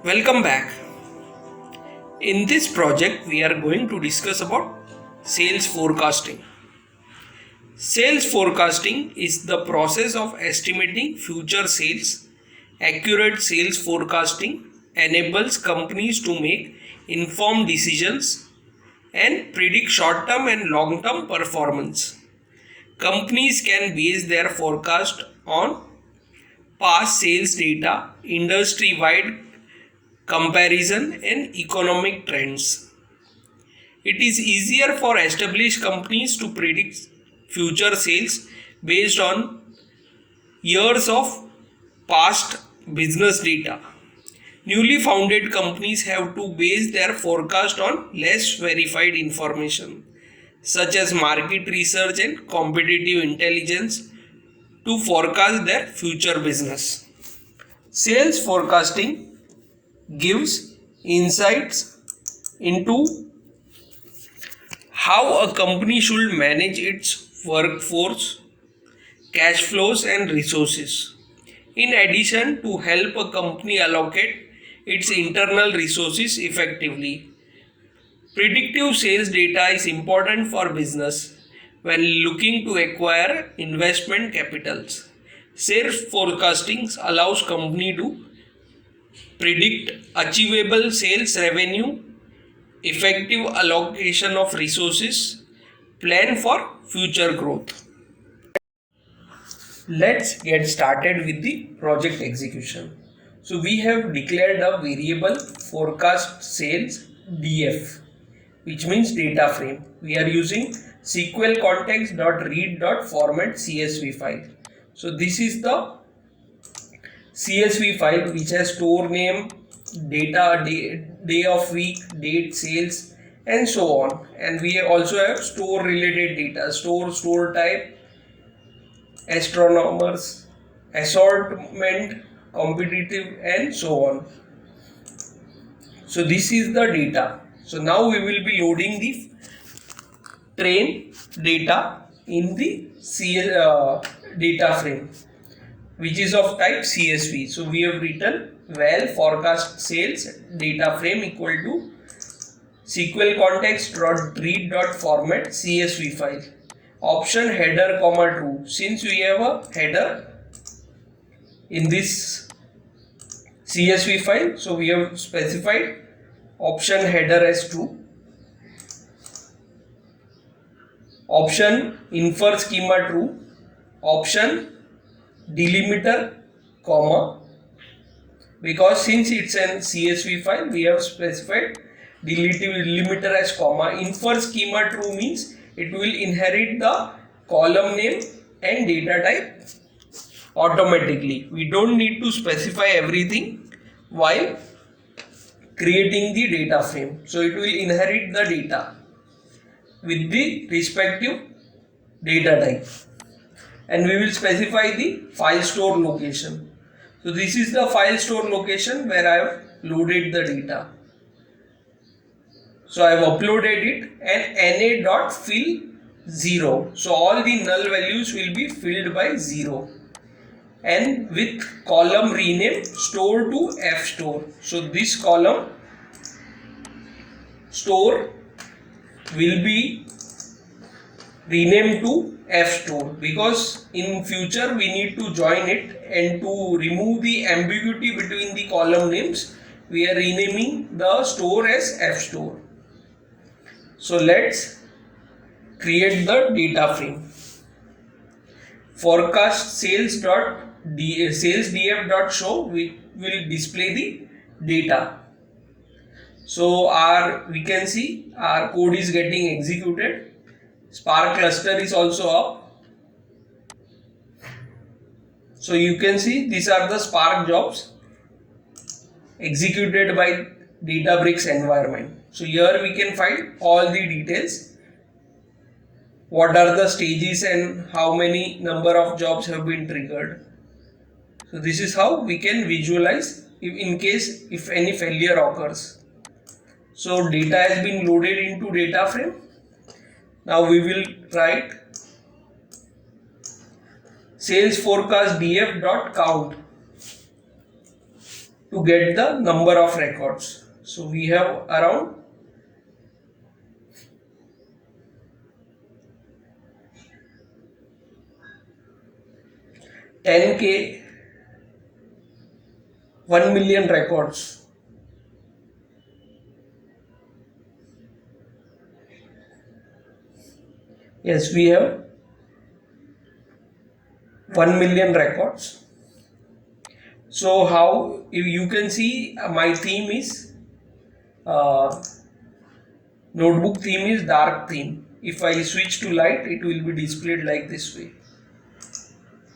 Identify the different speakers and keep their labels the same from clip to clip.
Speaker 1: Welcome back. In this project, we are going to discuss about sales forecasting. Sales forecasting is the process of estimating future sales. Accurate sales forecasting enables companies to make informed decisions and predict short term and long term performance. Companies can base their forecast on past sales data, industry wide comparison, and economic trends. It is easier for established companies to predict future sales based on years of past business data. Newly founded companies have to base their forecast on less verified information, such as market research and competitive intelligence, to forecast their future business. Sales forecasting gives insights into how a company should manage its workforce, cash flows, and resources. In addition, to help a company allocate its internal resources effectively. Predictive sales data is important for business when looking to acquire investment capitals. Sales forecasting allows company to predict achievable sales revenue, effective allocation of resources, plan for future growth. Let's get started with the project execution. So we have declared a variable forecast sales DF, which means data frame. We are using SQL context.read.format CSV file. So this is the CSV file which has store name, data, day of week, date, sales, and so on. And we also have store related data, store type, astronomers, assortment, competitive, and so on. So this is the data. So now we will be loading the train data in the data frame, which is of type CSV. So we have written val forecast sales data frame equal to SQL context.read.format CSV file. Option header comma true. Since we have a header in this CSV file, so we have specified option header as true. Option infer schema true. Option delimiter comma, because since it's an CSV file, we have specified delimiter as comma. Infer schema true means it will inherit the column name and data type automatically. We don't need to specify everything while creating the data frame. So it will inherit the data with the respective data type. And we will specify the file store location. So this is the file store location where I have loaded the data. So I have uploaded it and na.fill 0. So all the null values will be filled by 0. And with column rename store to F store. So this column store will be renamed to F store, because in future we need to join it, and to remove the ambiguity between the column names, we are renaming the store as F store. So let's create the data frame. Forecast salesdf.show we will display the data. So we can see our code is getting executed. Spark cluster is also up. So you can see these are the Spark jobs executed by Databricks environment. So here we can find all the details. What are the stages and how many number of jobs have been triggered. So this is how we can visualize if any failure occurs. So data has been loaded into data frame. Now we will write sales forecast df.count. to get the number of records. So we have around 10k 1 million records. Yes, we have 1 million records. So how you can see my theme is notebook theme is dark theme. If I switch to light, it will be displayed like this way.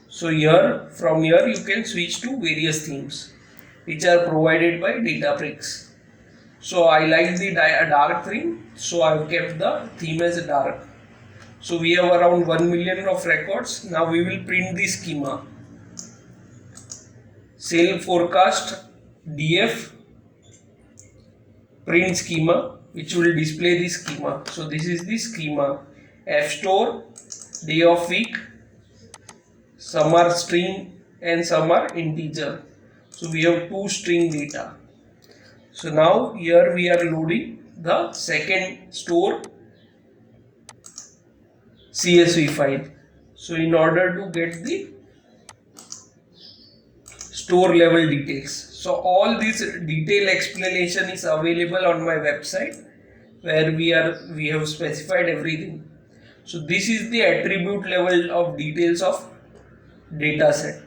Speaker 1: So here, from here you can switch to various themes which are provided by Databricks. So I like the dark theme, so I have kept the theme as dark. So we have around 1 million of records. Now we will print the schema. Sale forecast DF print schema, which will display the schema. So this is the schema. F store, day of week, some are string and some are integer. So we have two string data. So now here we are loading the second store CSV file. So in order to get the store level details. So all this detailed explanation is available on my website where we have specified everything. So this is the attribute level of details of data set.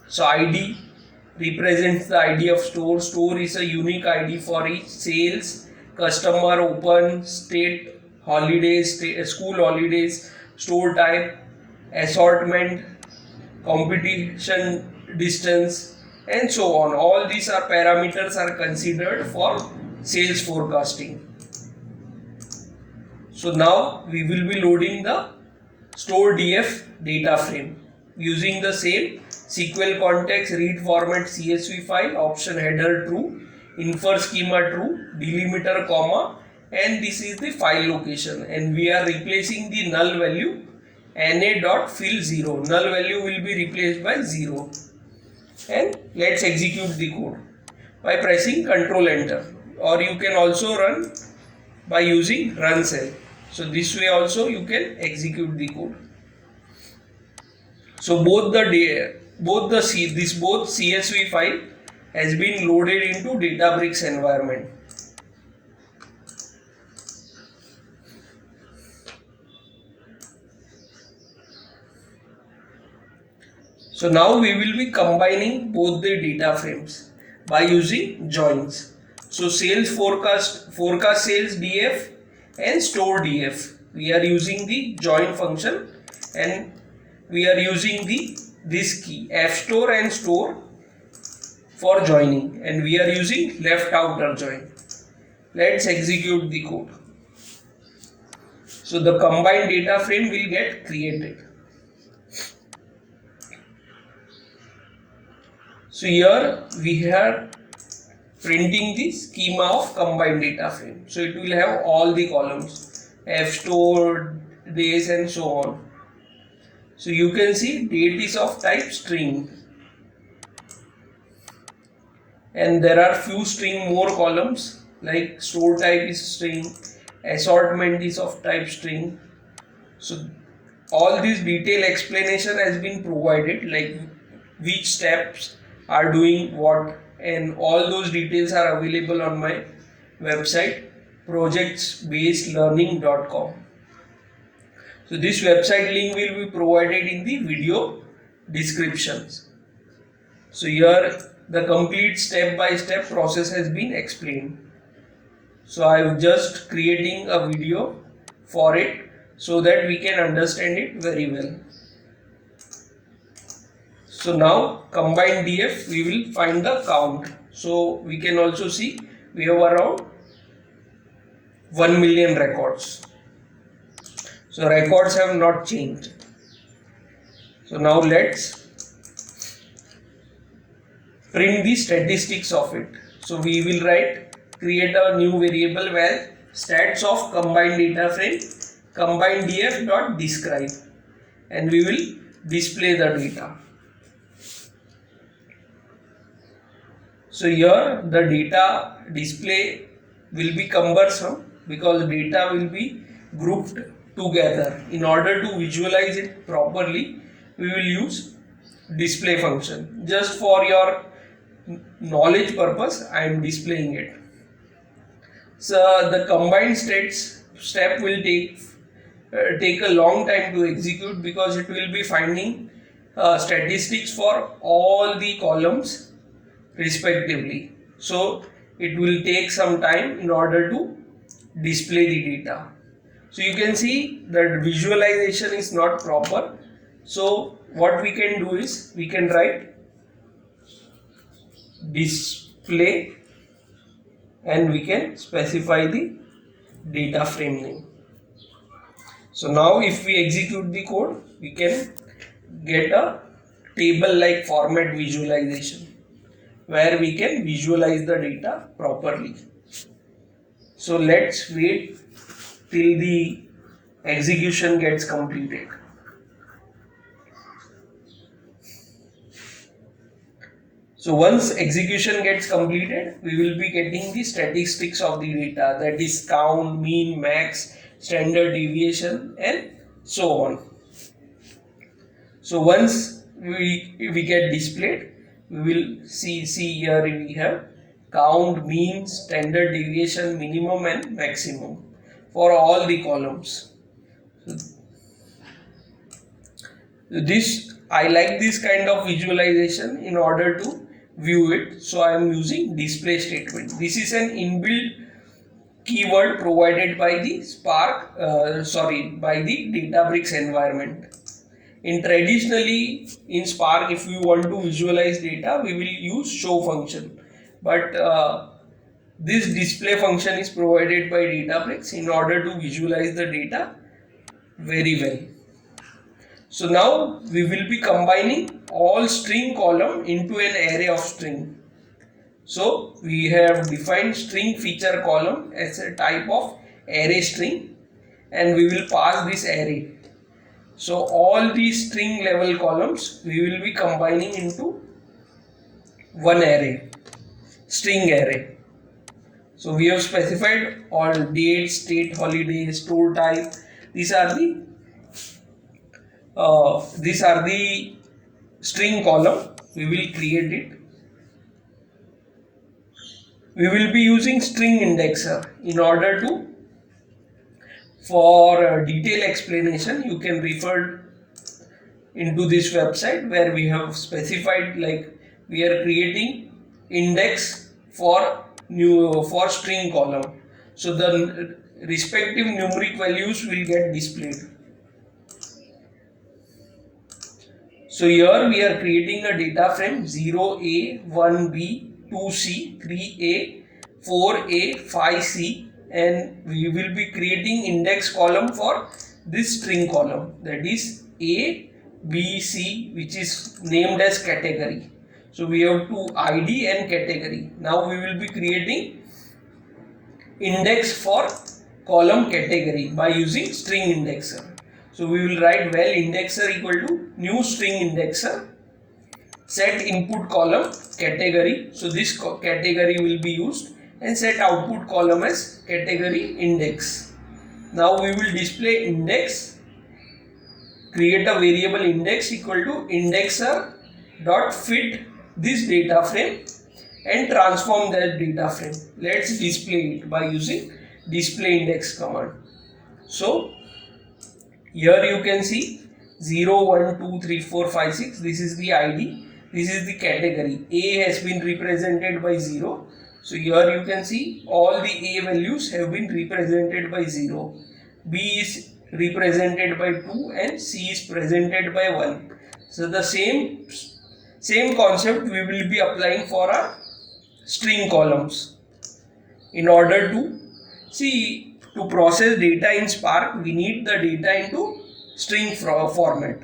Speaker 1: So ID represents the ID of store. Store is a unique ID for each sales, customer, open, state, holidays, school holidays, store type, assortment, competition distance, and so on. All these are parameters are considered for sales forecasting. So now we will be loading the store DF data frame using the same SQL context, read format CSV file, option header true, infer schema true, delimiter comma, and this is the file location, and we are replacing the null value na.fill0. Null value will be replaced by 0. And let's execute the code by pressing Ctrl Enter, or you can also run by using run cell. So this way also you can execute the code. So both CSV file has been loaded into Databricks environment. So now we will be combining both the data frames by using joins. So sales forecast sales DF and store DF. We are using the join function, and we are using this key F store and store for joining, and we are using left outer join. Let's execute the code. So the combined data frame will get created. So here we are printing the schema of combined data frame. So it will have all the columns, F store, days, and so on. So you can see date is of type string, and there are few string more columns like store type is string, assortment is of type string. So all this detailed explanation has been provided, like which steps are doing what, and all those details are available on my website projectsbasedlearning.com. So this website link will be provided in the video descriptions. So here the complete step-by-step process has been explained. So I am just creating a video for it so that we can understand it very well. So now combined DF, we will find the count. So we can also see we have around 1 million records. So records have not changed. So now let's print the statistics of it. So we will create a new variable where stats of combined data frame combined df.describe, and we will display the data. So here the data display will be cumbersome because data will be grouped together. In order to visualize it properly, we will use display function. Just for your knowledge purpose, I am displaying it. So the combined states step will take a long time to execute because it will be finding statistics for all the columns respectively. So it will take some time in order to display the data. So you can see that visualization is not proper. So what we can do is we can write display and we can specify the data frame name. So now if we execute the code, we can get a table like format visualization where we can visualize the data properly. So let's wait till the execution gets completed. So once execution gets completed, we will be getting the statistics of the data, that is count, mean, max, standard deviation and so on. So once we get displayed, we will see here we have count, mean, standard deviation, minimum and maximum for all the columns. This I like this kind of visualization in order to view it, so I am using display statement. This is an inbuilt keyword provided by the by the Databricks environment. Traditionally in Spark, if we want to visualize data, we will use show function, but this display function is provided by Databricks in order to visualize the data very well. So now we will be combining all string column into an array of string. So we have defined string feature column as a type of array string and we will pass this array. So all these string level columns we will be combining into one array, string array. So we have specified all date, state, holiday, store type. These are the string column. We will create it. We will be using string indexer in order to, for detailed explanation, you can refer into this website where we have specified, like we are creating index for string column. So the respective numeric values will get displayed. So here we are creating a data frame 0A, 1B, 2C, 3A, 4A, 5C, and we will be creating index column for this string column, that is A, B, C, which is named as category. So we have two ID and category. Now we will be creating index for column category by using string indexer. So we will write val indexer equal to new string indexer, set input column category, so this category will be used, and set output column as category index. Now we will display index, create a variable index equal to indexer dot fit this data frame and transform that data frame. Let's display it by using display index command. So here you can see 0, 1, 2, 3, 4, 5, 6. This is the ID. This is the category. A has been represented by 0. So here you can see all the A values have been represented by 0. B is represented by 2 and C is presented by 1. So the same concept we will be applying for our string columns. In order to to process data in Spark, we need the data into string format.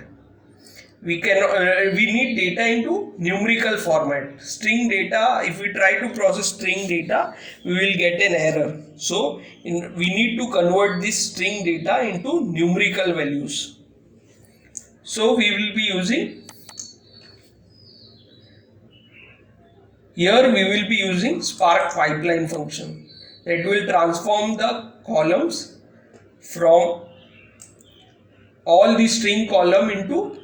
Speaker 1: We need data into numerical format. String data, if we try to process string data, we will get an error. So we need to convert this string data into numerical values. So we will be using Here we will be using Spark pipeline function that will transform the columns from all the string column into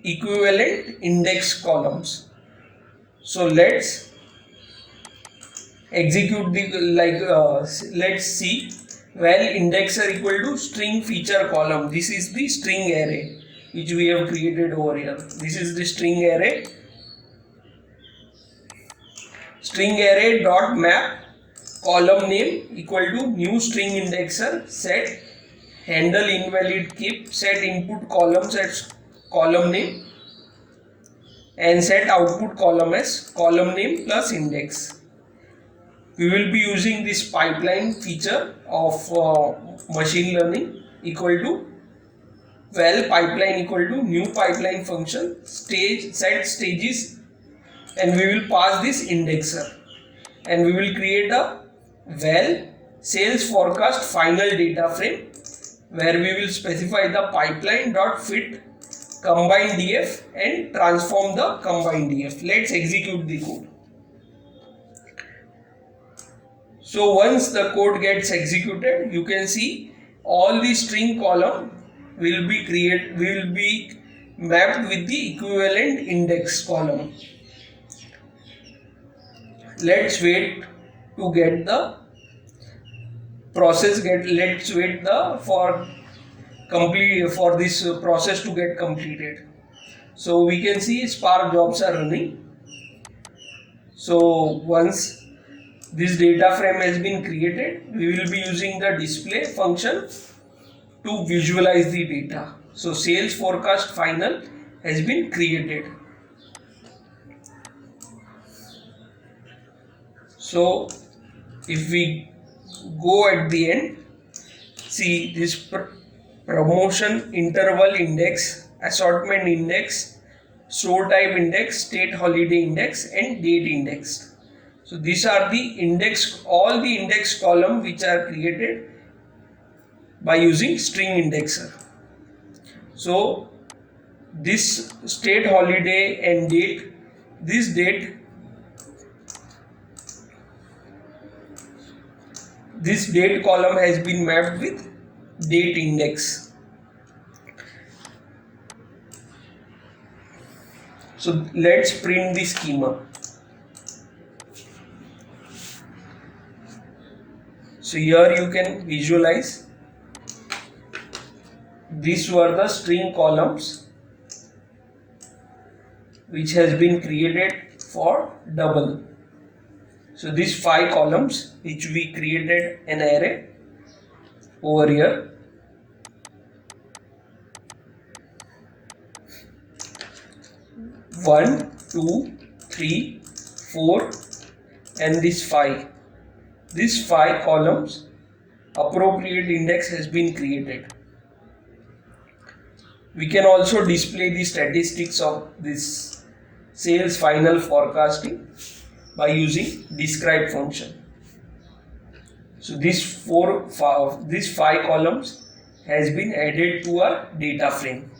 Speaker 1: equivalent index columns. So let's execute the let's see. Well, indexer equal to string feature column. This is the string array which we have created over here. This is the string array. String array dot map column name equal to new string indexer set handle invalid keep set input columns as column name and set output column as column name plus index. We will be using this pipeline feature of machine learning equal to well pipeline equal to new pipeline function stage set stages, and we will pass this indexer, and we will create a well sales forecast final data frame where we will specify the pipeline dot fit combine df and transform the combine df. Let's execute the code. So once the code gets executed, you can see all the string column will be mapped with the equivalent index column. Let's wait to get the process let's wait for this process to get completed. So we can see Spark jobs are running. So once this data frame has been created, we will be using the display function to visualize the data. So sales forecast final has been created. So if we go at the end, see this promotion interval index, assortment index, store type index, state holiday index and date index. So these are the index, all the index column which are created by using string indexer. So this state holiday and date, this date column has been mapped with date index. So let's print the schema. So here you can visualize these were the string columns which has been created for double. So these 5 columns which we created an array over here. One, 2, 3, 4 and this 5. These 5 columns appropriate index has been created. We can also display the statistics of this sales final forecasting by using describe function. So these 5 columns has been added to our data frame.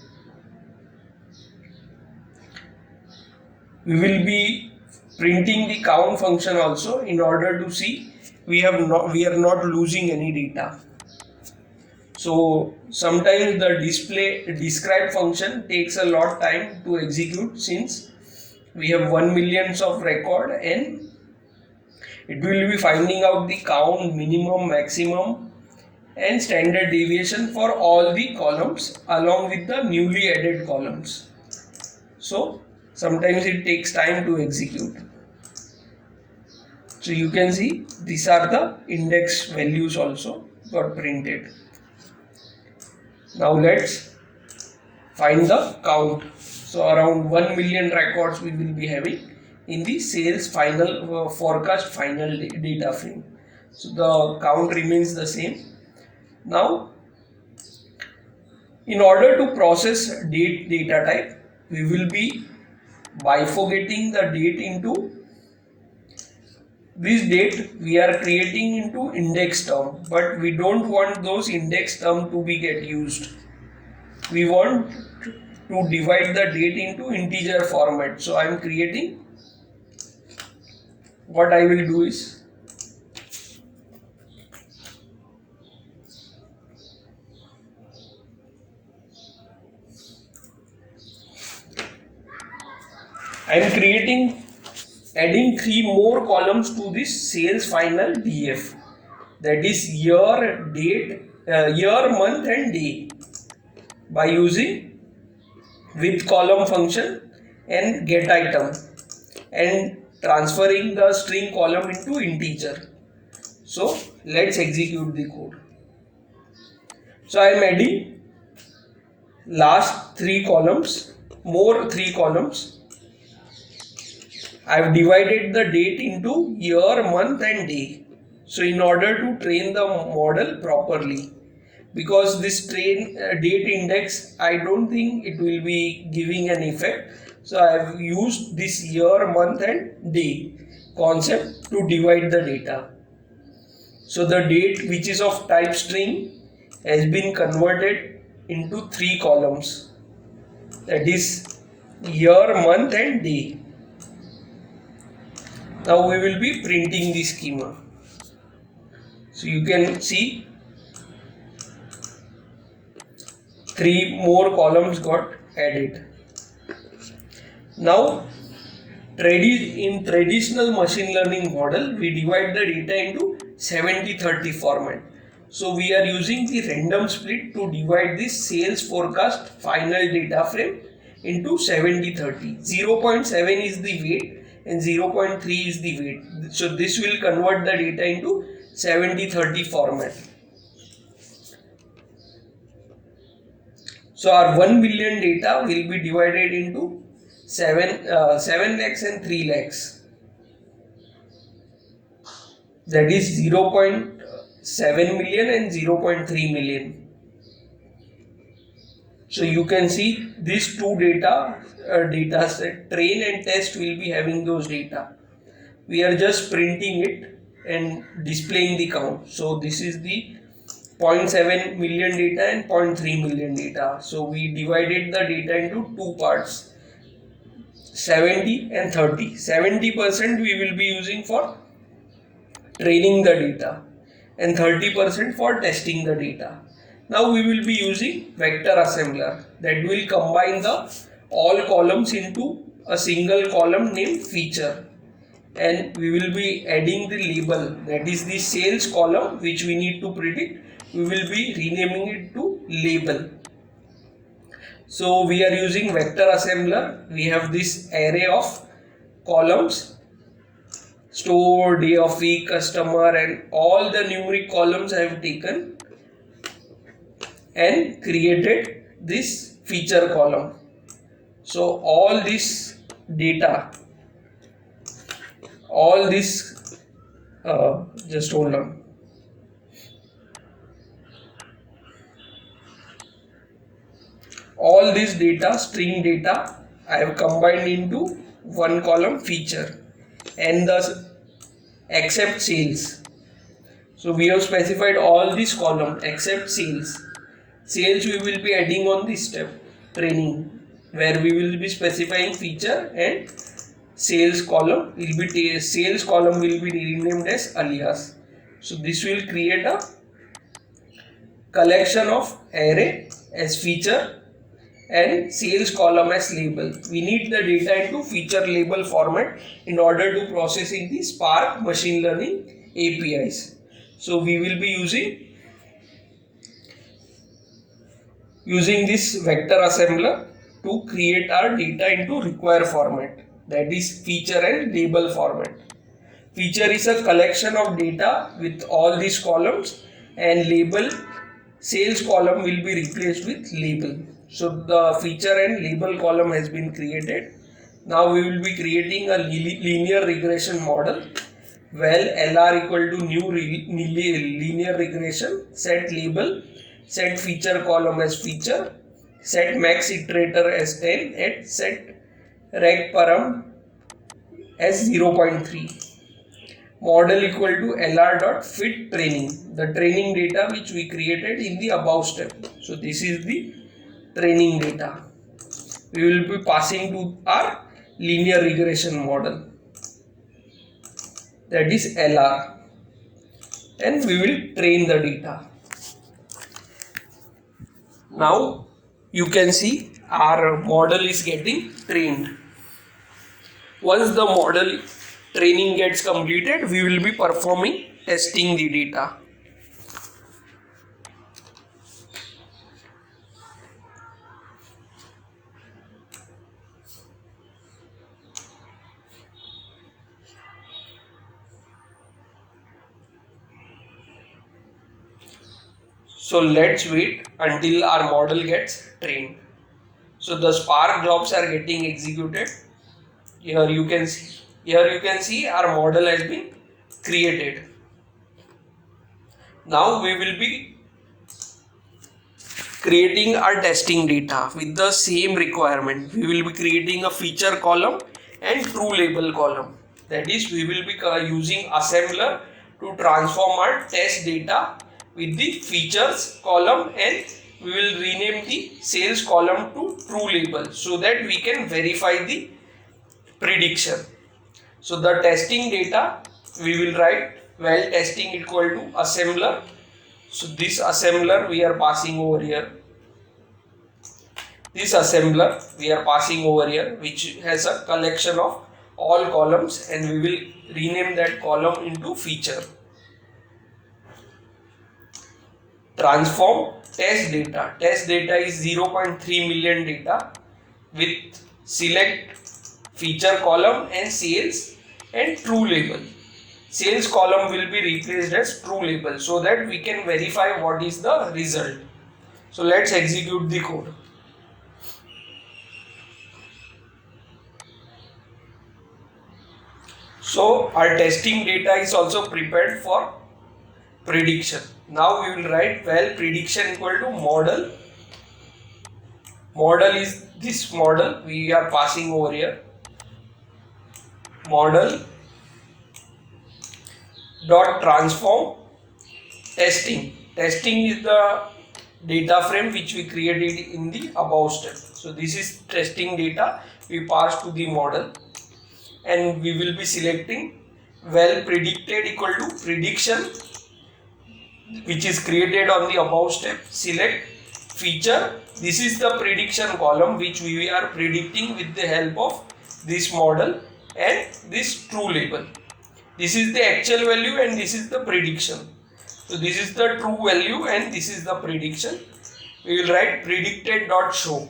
Speaker 1: We will be printing the count function also in order to see we are not losing any data. So sometimes the describe function takes a lot time to execute since we have 1 million of record and it will be finding out the count, minimum, maximum and standard deviation for all the columns along with the newly added columns. So sometimes it takes time to execute. So you can see these are the index values also got printed. Now let's find the count. So around 1 million records we will be having in the sales final forecast final data frame. So the count remains the same. Now in order to process date data type, we will be bifurcating the date into this date we are creating into index term, but we don't want those index term to be get used. We want to divide the date into integer format. So I am creating what I will do is, I am adding 3 more columns to this sales final DF, that is year, date, year, month and day, by using with column function and get item and transferring the string column into integer. So let's execute the code. So I am adding last 3 columns, more 3 columns. I have divided the date into year, month and day. So in order to train the model properly, because this date index, I don't think it will be giving an effect. So I have used this year, month and day concept to divide the data. So the date, which is of type string, has been converted into 3 columns, that is year, month and day. Now we will be printing the schema. So you can see 3 more columns got added. Now in traditional machine learning model, we divide the data into 70-30 format. So we are using the random split to divide this sales forecast final data frame into 70-30. 0.7 is the weight and 0.3 is the weight. So this will convert the data into 70-30 format. So our 1 million data will be divided into 7 lakhs and 3 lakhs. That is 0.7 million and 0.3 million. So you can see these two data set, train and test, will be having those data. We are just printing it and displaying the count. So this is the 0.7 million data and 0.3 million data. So we divided the data into 2 parts, 70 and 30. 70% we will be using for training the data and 30% for testing the data. Now we will be using vector assembler that will combine all columns into a single column named feature, and we will be adding the label, that is the sales column which we need to predict. We will be renaming it to label. So we are using vector assembler. We have this array of columns, store, day of week, customer, and all the numeric columns I have taken and created this feature column. So all this data, all this, just hold on. All this data, string data, I have combined into one column feature and the except sales. So we have specified all these columns except sales. Sales we will be adding on this step, training, where we will be specifying feature and sales column will be renamed as alias. So this will create a collection of array as feature and sales column as label. We need the data into feature label format in order to process in the Spark machine learning APIs. So we will be using this vector assembler to create our data into require format, that is feature and label format. Feature is a collection of data with all these columns, and label, sales column will be replaced with label. So the feature and label column has been created. Now we will be creating a linear regression model. Well, LR equal to new linear regression, set label, set feature column as feature, set max iterator as 10, and set reg param as 0.3. Model equal to LR dot fit training, the training data which we created in the above step. So this is the training data we will be passing to our linear regression model. that is LR, and we will train the data. Now you can see our model is getting trained. Once the model training gets completed, we will be performing testing the data. So let's wait until our model gets trained. So the Spark jobs are getting executed. Here you can see our model has been created. Now we will be creating our testing data with the same requirement. We will be creating a feature column and true label column. That is, we will be using assembler to transform our test data with the features column, and we will rename the sales column to true label so that we can verify the prediction. So the testing data we will write while testing equal to assembler. So this assembler we are passing over here. This assembler we are passing over here, which has a collection of all columns, and we will rename that column into feature. Transform test data. Test data is 0.3 million data with select feature column and sales and true label. Sales column will be replaced as true label so that we can verify what is the result. So let's execute the code. So our testing data is also prepared for prediction. Now we will write well prediction equal to model. Model is this model we are passing over here. Model dot transform testing. Testing is the data frame which we created in the above step. So this is testing data we pass to the model, and we will be selecting well predicted equal to prediction, which is created on the above step. Select feature. This is the prediction column which we are predicting with the help of this model, and this true label. This is the actual value and this is the prediction. So this is the true value and this is the prediction. We will write predicted dot show.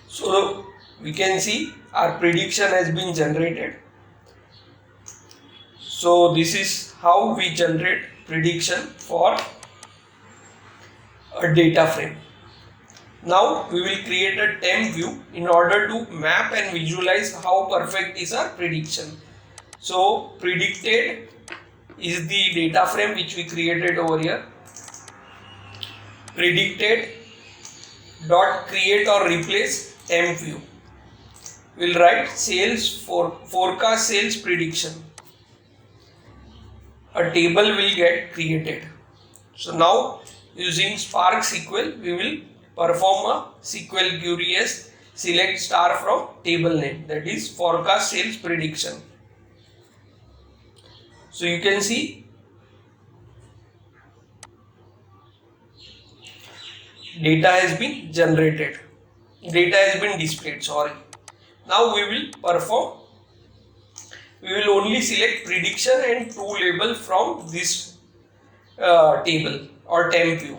Speaker 1: So we can see our prediction has been generated. So this is how we generate prediction for a data frame. Now we will create a temp view in order to map and visualize how perfect is our prediction. So predicted is the data frame which we created over here. Predicted dot create or replace temp view. We will write sales forecast sales prediction. A table will get created. So now using Spark SQL we will perform a SQL query as select star from table name, that is forecast sales prediction. So you can see data has been generated, data has been displayed, sorry. Now we will only select prediction and true label from this table or temp view,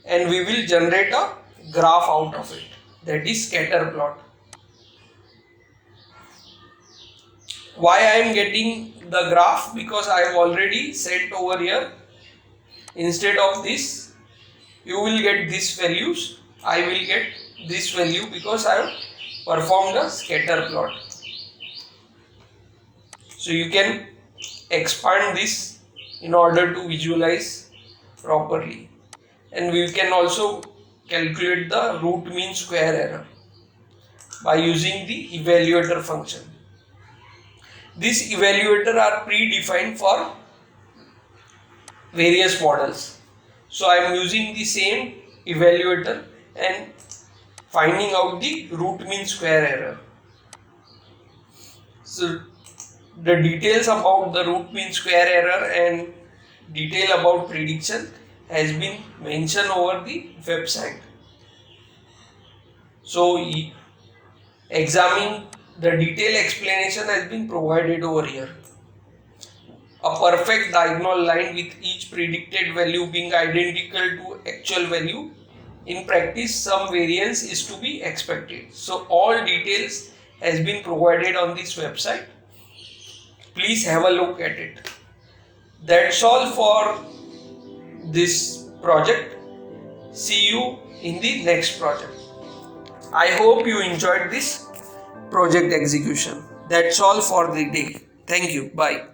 Speaker 1: and we will generate a graph out of it, that is scatter plot. Why I am getting the graph? Because I have already set over here, instead of this you will get this values, I will get this value because I have performed a scatter plot. So you can expand this in order to visualize properly, and we can also calculate the root mean square error by using the evaluator function. These evaluator are predefined for various models. So I am using the same evaluator and finding out the root mean square error. So the details about the root mean square error and detail about prediction has been mentioned over the website. So examining the detailed explanation has been provided over here. A perfect diagonal line with each predicted value being identical to actual value. In practice, some variance is to be expected. So all details has been provided on this website. Please have a look at it. That's all for this project. See you in the next project. I hope you enjoyed this project execution. That's all for the day. Thank you. Bye.